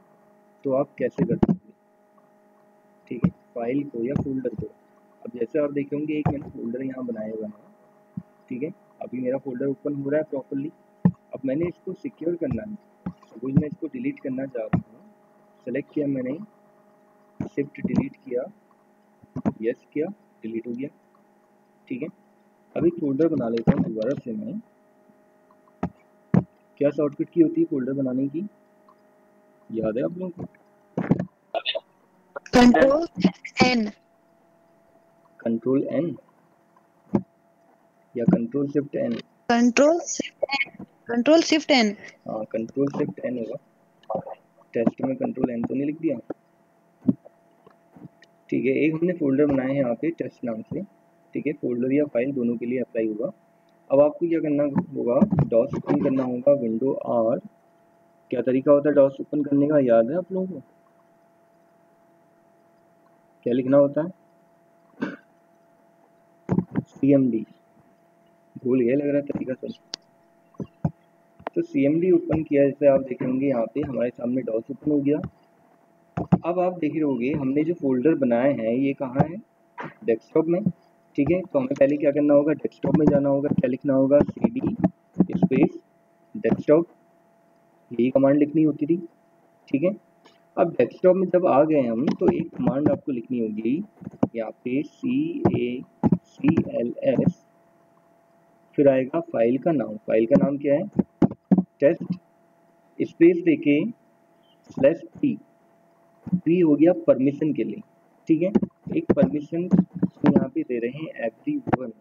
तो आप कैसे कर सकते, ठीक है, फाइल को या फोल्डर को। अब जैसे आप देखे होंगे एक मैंने फोल्डर यहाँ बनाया हुआ है, ठीक है। अभी मेरा फोल्डर ओपन हो रहा है प्रॉपरली। अब मैंने इसको सिक्योर करना है, सपोज मैं इसको डिलीट करना चाह रहा हूँ, सेलेक्ट किया मैंने, शिफ्ट डिलीट किया, यस किया, डिलीट हो गया, ठीक है। अभी फोल्डर बना लेता हूँ दोबारा से मैं। क्या शॉर्टकट की होती है फोल्डर बनाने की, याद है आप लोगों को? कंट्रोल एन, कंट्रोल एन या control shift N? Control shift N. हाँ, कंट्रोल शिफ्ट एन होगा। टेस्ट में कंट्रोल एन तो नहीं लिख दिया, ठीक है। एक हमने फोल्डर बनाया है यहाँ पे टेस्ट नाम से, ठीक है। फोल्डर या फाइल दोनों के लिए अप्लाई होगा। अब आपको क्या करना होगा, डॉस ओपन करना होगा, विंडो आर। क्या तरीका होता है डॉस ओपन करने का, याद है आप लोगों को? क्या लिखना होता है? CMD, भूल गए लग रहा है तरीका सब। तो CMD ओपन किया, जैसे आप देखेंगे यहाँ पे हमारे सामने डॉस ओपन हो गया। अब आप देख रहे होंगे हमने जो फोल्डर बनाए हैं ये कहाँ है, डेस्कटॉप में, ठीक है। तो हमें पहले क्या करना होगा, डेस्कटॉप में जाना होगा, क्या लिखना होगा, CD स्पेस डेस्कटॉप, यही कमांड लिखनी होती थी, ठीक है। अब डेस्कटॉप में जब आ गए हम तो एक कमांड आपको लिखनी होगी यहाँ पे CACLS, फिर आएगा फाइल का नाम, फाइल का नाम क्या है, टेस्ट, स्पेस देके /P, P हो गया परमिशन के लिए, ठीक है। एक परमिशन यहाँ पे दे रहे हैं everyone,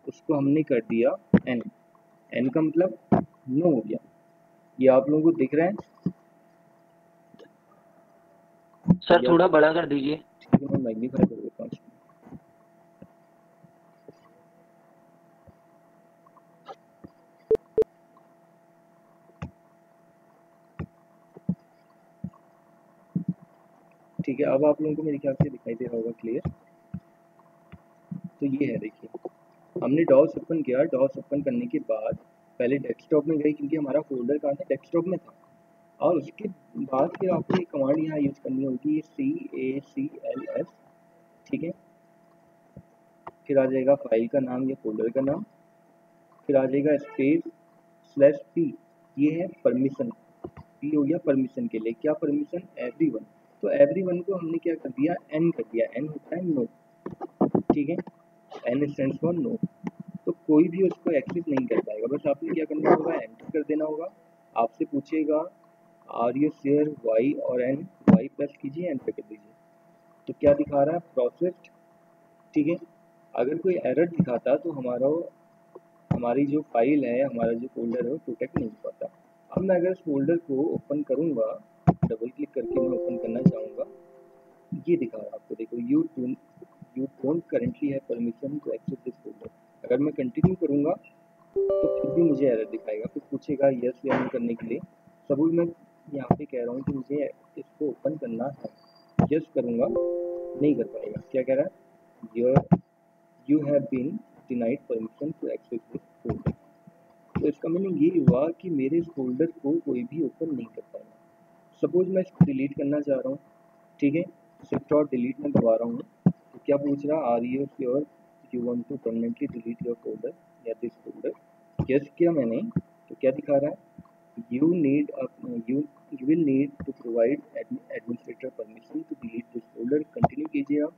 उसको हमने कर दिया N, N का मतलब नो हो गया। ये आप लोगों को दिख रहा है सर? थोड़ा बड़ा कर दीजिए। ठीक है, मैं मैग्नीफाई कर देता हूँ। ठीक है, अब आप लोगों को मेरे ख्याल से दिखाई दे रहा होगा क्लियर। तो ये है, देखिए हमने डॉस ओपन किया, डॉस ओपन करने के बाद पहले डेस्कटॉप में गए क्योंकि हमारा फोल्डर कहाँ था, डेस्कटॉप में था। और उसके बाद फिर आपको एक कमांड यहाँ यूज़ करनी होगी, CACLS, ठीक है। फिर आ जाएगा फाइल का नाम या फोल्डर का नाम, फिर आ जाएगा /P, ये है परमिशन, P हो गया परमिशन के लिए। क्या परमिशन? एवरीवन। तो एवरीवन को हमने क्या कर दिया, N कर दिया। N होता है नो, ठीक है, N स्टैंड्स फॉर नो। तो कोई भी उसको एक्सेस नहीं कर पाएगा। बस आपने क्या करना होगा, एंटर कर देना होगा। आपसे पूछेगा आर यू श्योर Y और N, Y प्रेस कीजिए, एंटर कर दीजिए। तो क्या दिखा रहा है, प्रोसेस्ड, ठीक है। अगर कोई एरर दिखाता तो हमारी जो फाइल है, हमारा जो फोल्डर है वो प्रोटेक्ट नहीं हो पाता। अब मैं अगर इस फोल्डर को ओपन करूंगा, डबल क्लिक करके मैं ओपन करना चाहूँगा, ये दिखा रहा है आपको, देखो you don't currently have permission to access this folder. अगर मैं कंटिन्यू करूँगा तो फिर भी मुझे एरर दिखाएगा, फिर पूछेगा यस या नो करने के लिए। सपोज मैं यहाँ पे कह रहा हूँ कि मुझे इसको ओपन करना है, यस करूँगा, नहीं कर पाएगा। क्या कह रहा है, you have been denied permission to access this folder. तो इसका मीनिंग ये हुआ कि मेरे इस फोल्डर को कोई भी ओपन नहीं कर पाएगा। सपोज मैं इसको डिलीट करना चाह रहा हूँ, ठीक है, शिफ्ट और डिलीट में दबा रहा हूँ, तो क्या पूछ रहा, are you sure you want to permanently delete your folder या दिस फोल्डर। यस किया मैंने, तो क्या दिखा रहा है, you will need to provide administrator permission to delete this folder. Continue कीजिए आप,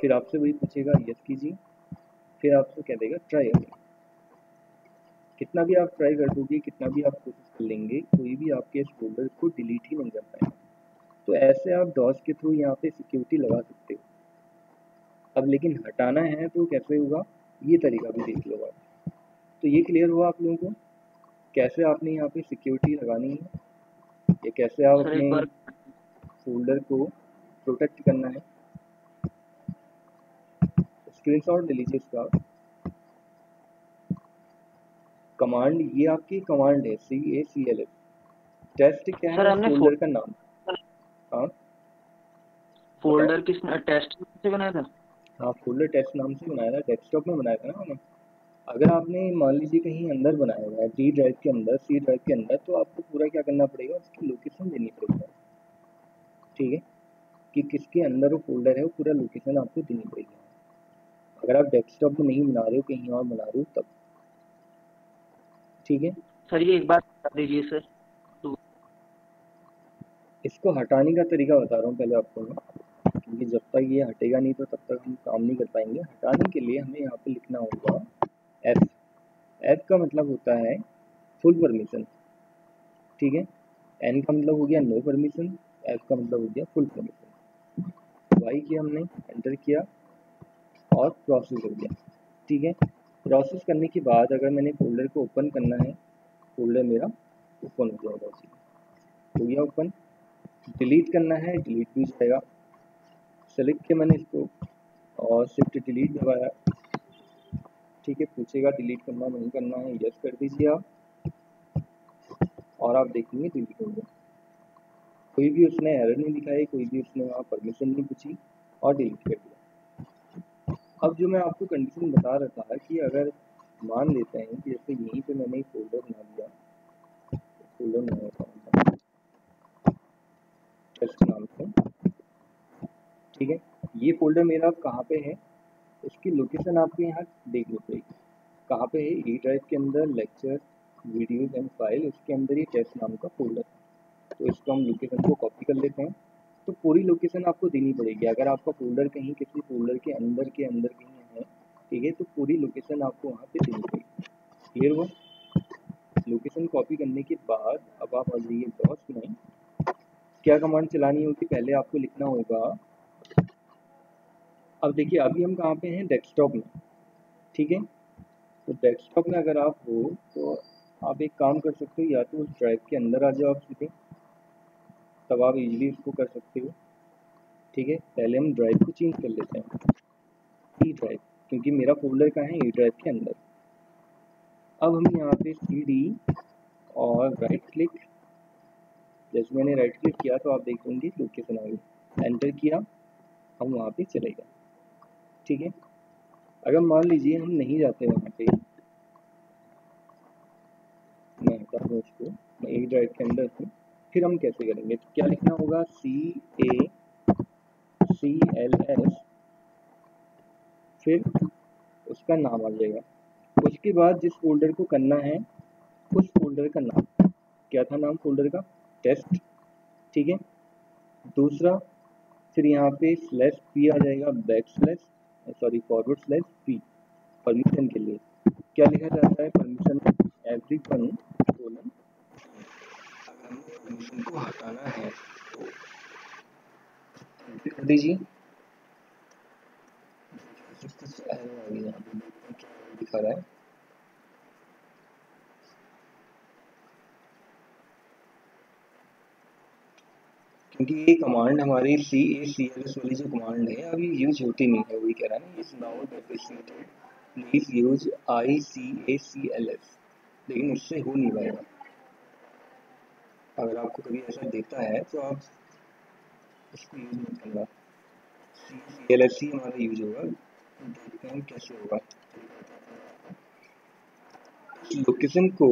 फिर आपसे वही पूछेगा, यस कीजिए, फिर आपसे कह देगा ट्राई अगेन। कितना भी आप ट्राई कर दोगे, कितना भी आप कोशिश कर लेंगे, कोई भी आपके इस फोल्डर को डिलीट ही नहीं कर पाएगा। तो ऐसे आप डॉस के थ्रू यहाँ पे सिक्योरिटी लगा सकते हो। अब लेकिन हटाना है तो कैसे होगा, ये तरीका भी देख लो आप। तो ये क्लियर हुआ आप लोगों को, कैसे आपने यहाँ पे सिक्योरिटी लगानी है, या कैसे आप अपने फोल्डर को प्रोटेक्ट करना है। स्क्रीनशॉट ले लीजिए इसका। कमांड, ये आपकी कमांड है, CACLS। टेस्ट क्या है, सर हमने फोल्डर का नाम। हाँ, फोल्डर किस टेस्ट से बनाया था? हाँ, फोल्डर टेस्ट नाम से बनाया था, डेस्कटॉप में बनाया था ना मैंने। अगर आपने मान लीजिए कहीं अंदर बनाया हुआ है, D ड्राइव के अंदर, C ड्राइव के अंदर, तो आपको पूरा क्या करना पड़ेगा, उसकी लोकेशन देनी पड़ेगी, ठीक है, कि किसके अंदर वो फोल्डर है, वो पूरा लोकेशन आपको देनी पड़ेगी। अगर आप डेस्कटॉप में नहीं बना रहे हो, कहीं और बना रहे हो तब, ठीक है। सर ये एक बात बता दीजिए सर, इसको हटाने का तरीका बता रहा हूँ पहले आपको मैं, क्योंकि जब तक ये हटेगा नहीं तो तब तक हम काम नहीं कर पाएंगे। हटाने के लिए हमें यहाँ पे लिखना होगा F। F का मतलब होता है फुल परमिशन, ठीक है। N का मतलब हो गया नो परमिशन, F का मतलब हो गया फुल परमिशन। Y किया हमने, एंटर किया और प्रोसेस हो गया, ठीक है। प्रोसेस करने के बाद अगर मैंने फोल्डर को ओपन करना है, फोल्डर मेरा ओपन हो जाएगा, उसी हो गया ओपन। डिलीट करना है, डिलीट भी जाएगा। सेलेक्ट किया मैंने इसको और शिफ्ट डिलीट दबाया, ठीक है। पूछेगा डिलीट करना नहीं करना है, यस कर दीजिए आप, और आप देखेंगे डिलीट हो गया। कोई भी उसने एरर नहीं दिखाई, कोई भी उसने वहाँ परमिशन नहीं पूछी, और डिलीट कर दिया। अब जो मैं आपको कंडीशन बता रहा था कि अगर मान लेते हैं कि जैसे यहीं पे मैंने एक फोल्डर बना दिया, फोल्डर बना था टेस्ट नाम से, ठीक है। ये फोल्डर मेरा कहाँ पे है, उसकी लोकेशन आपको यहाँ देखनी पड़ेगी। कहाँ पे है, E ड्राइव के अंदर, लेक्चर, वीडियोज एंड फाइल, उसके अंदर ये टेस्ट नाम का फोल्डर। तो इसको हम लोकेशन को कॉपी कर लेते हैं। तो पूरी लोकेशन आपको देनी पड़ेगी। अगर आपका फोल्डर कहीं किसी फोल्डर के अंदर कहीं है, ठीक है, तो पूरी लोकेशन आपको वहाँ पे देनी पड़ेगी। क्लियर हुआ? लोकेशन कॉपी करने के बाद अब आप आ जाइए डॉस में। क्या कमांड चलानी होगी, पहले आपको लिखना होगा। अब देखिए अभी हम कहाँ पे हैं, डेस्कटॉप में, ठीक है। तो डेस्कटॉप में अगर आप हो तो आप एक काम कर सकते हो, या तो उस ड्राइव के अंदर आ जाओ आप सीधे, तब आप इजीली इसको कर सकते हो, ठीक है। पहले हम ड्राइव को चेंज कर लेते हैं, ई ड्राइव, क्योंकि मेरा फोल्डर कहाँ है, ई ड्राइव के अंदर। अब हम यहाँ पे CD और राइट क्लिक, जैसे मैंने राइट क्लिक किया तो आप देखेंगे लोकेशन आ गई, एंटर किया, हम वहाँ पे चले गए, ठीक है। अगर मान लीजिए हम नहीं जाते वहाँ पे, हूँ इसको, मैं एक ड्राइव के अंदर हूँ। फिर हम कैसे करेंगे, तो क्या लिखना होगा, CACLS, फिर उसका नाम आ जाएगा। उसके बाद जिस फोल्डर को करना है उस फोल्डर का नाम, क्या था नाम फोल्डर का, टेस्ट, ठीक है। दूसरा, फिर यहाँ पे /p आ जाएगा, फॉरवर्ड /p, परमिशन के लिए क्या लिखा जाता है, परमिशन everyone कोलन, अगर हमें परमिशन को हटाना है तो कर दीजिए। कुछ error आ गई यहाँ पे, देखते हैं क्या दिखा रहा है। क्योंकि ये कमांड हमारी CACLS वाली जो कमांड है अभी यूज होती नहीं है, वही कह रहा है ना, is now depreciated, please use ICACLS, लेकिन उससे हो नहीं पाएगा। अगर आपको कभी ऐसा देता है तो आप इसको यूज मत करना, CACLS ही हमारा यूज होगा। देखते हैं कैसे होगा। लोकेशन को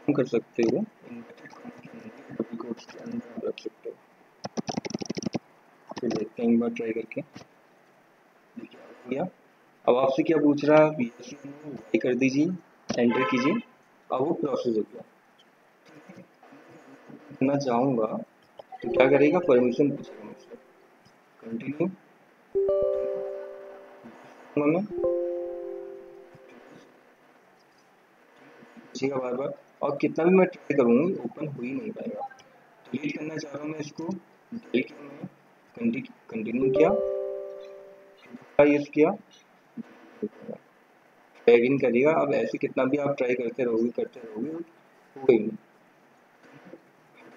कम कर सकते हो, इन्वर्टेड कॉमा के अंदर, डबल कोट्स के अंदर रख सकते हो। फिर देखते हैं एक बार ट्राई करके, देखिए आ गया। अब आपसे क्या पूछ रहा है, यस या नो, वाई कर दीजिए, एंटर कीजिए, अब वो प्रोसेस हो गया। करना चाहूँगा तो क्या करेगा, परमिशन पूछेगा मुझसे, कंटिन्यू मैं पूछेगा बार बार, और कितना भी मैं ट्राई करूँगी ओपन हो ही नहीं पाएगा। डिलीट करना चाह रहा हूँ मैं इसको, डिलीट किया मैं, कंटिन्यू किया, यस किया, ट्राई अगेन करिएगा। अब ऐसे कितना भी आप ट्राई करते रहोगे हो गई नहीं।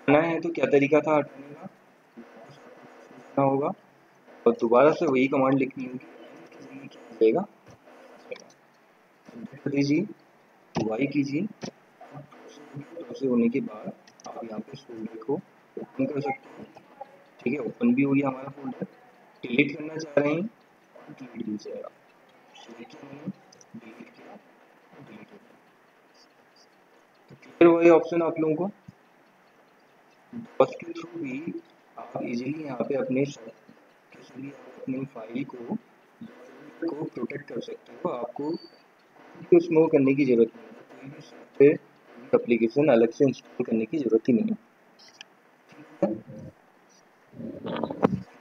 हटाना है तो क्या तरीका था हटाने का, हटाना होगा और दोबारा से वही कमांड लिखनी होगी, क्या जाएगा, कर दीजिए, वाई कीजिए। प्रोसेस होने के बाद आप यहाँ पे इस फोल्डर को ओपन कर सकते हो, ठीक है, ओपन भी हो गया हमारा फोल्डर। डिलीट करना चाह रहे हैं, डिलीट भी जाएगा, डिलीट किया मैंने, डिलीट किया, डिलीट हो गया। तो क्लियर हुआ ये ऑप्शन आप लोगों को। बस के थ्रू भी आप इजीली यहाँ पे अपने किसी भी अपनी फाइल को प्रोटेक्ट कर सकते हो। आपको उसमें वो करने की जरूरत नहीं है, कोई भी सॉफ्टवेयर एप्लीकेशन अलग से इंस्टॉल करने की जरूरत ही नहीं है।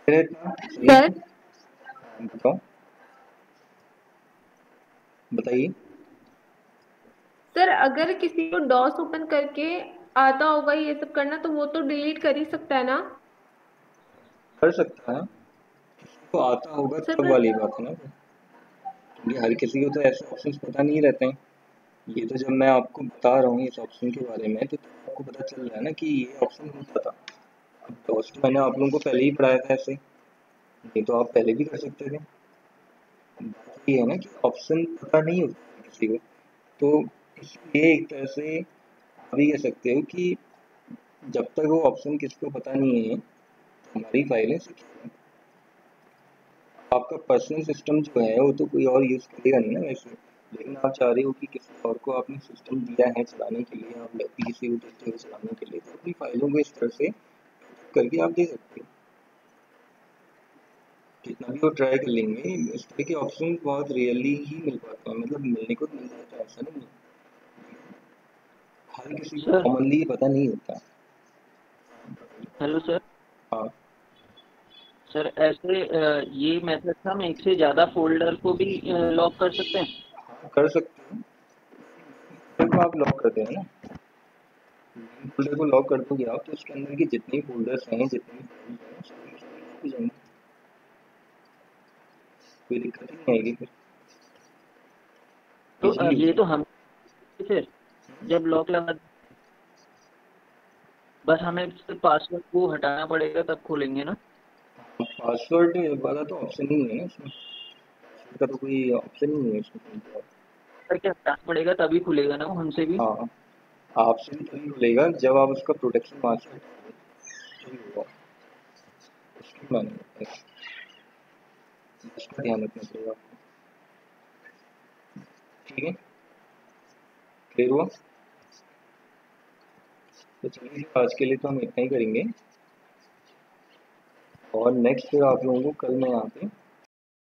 सर बताओ, बताइए। सर अगर किसी को डॉस ओपन करके आता होगा ये सब करना, तो वो तो डिलीट कर ही सकता है ना। कर सकता है, तो आता होगा सर तब पर वाली बात है ना, क्योंकि हर किसी को तो ऐसे ऑप्शंस पता नहीं रहते हैं। ये तो जब मैं आपको बता रहा हूँ इस ऑप्शन के बारे में, तो आपको पता चल रहा है ना कि ये ऑप्शन होता था। अब डॉस तो मैंने आप लोगों को पहले ही पढ़ाया था ऐसे, नहीं तो आप पहले भी कर सकते थे। बात ये है ना कि ऑप्शन पता नहीं होता किसी को, तो इसलिए एक तरह से आप भी कह सकते हो कि जब तक वो ऑप्शन किसी को पता नहीं है हमारी फाइलें सिक्योर हैं। आपका पर्सनल सिस्टम जो है वो तो कोई और यूज़ करेगा नहीं ना वैसे, लेकिन आप चाह रहे हो कि किसी और को आपने सिस्टम दिया है चलाने के लिए, आप PC को देते हो चलाने के लिए, तो अपनी फाइलों को इस तरह से करके आप दे सकते हो। कितना भी वो ट्राई कर लेंगे, इस तरह के ऑप्शन बहुत रियरली ही मिल पाते हैं, मतलब मिलने को मिल जाता है, ऐसा नहीं है, हर किसी को सर कॉमनली ये पता नहीं होता। Hello sir. हाँ, सर ऐसे ये मेथड से हम एक से ज़्यादा फोल्डर को भी लॉक कर सकते हैं। कर सकते हो, फोल्डर को आप लॉक करते हैं ना, फोल्डर को लॉक कर दोगे आप तो उसके अंदर के जितने फोल्डर्स हैं, जितने फाइल्स हैं, सभी लॉक हो जाएंगे, कोई दिक्कत ही नहीं आएगी फिर, तो इजीली हो ये तो जाएगा। हम फिर जब लॉक लगा, बस हमें सिर्फ पासवर्ड को हटाना पड़ेगा तब खोलेंगे ना। पासवर्ड वाला तो ऑप्शन ही नहीं है ना इसमें, पासवर्ड का तो कोई ऑप्शन ही नहीं है इसमें। करके हटाना पड़ेगा तभी खुलेगा ना वो हमसे भी। हाँ, आपसे भी तभी खुलेगा जब आप उसका प्रोटेक्शन वहाँ से हटाओगे, तभी होगा, उसकी माने होता है, इसका ध्यान रखना पड़ेगा आपको, ठीक है। क्लियर हुआ? तो चलिए आज के लिए तो हम इतना ही करेंगे, और नेक्स्ट फिर आप लोगों को कल मैं यहाँ पे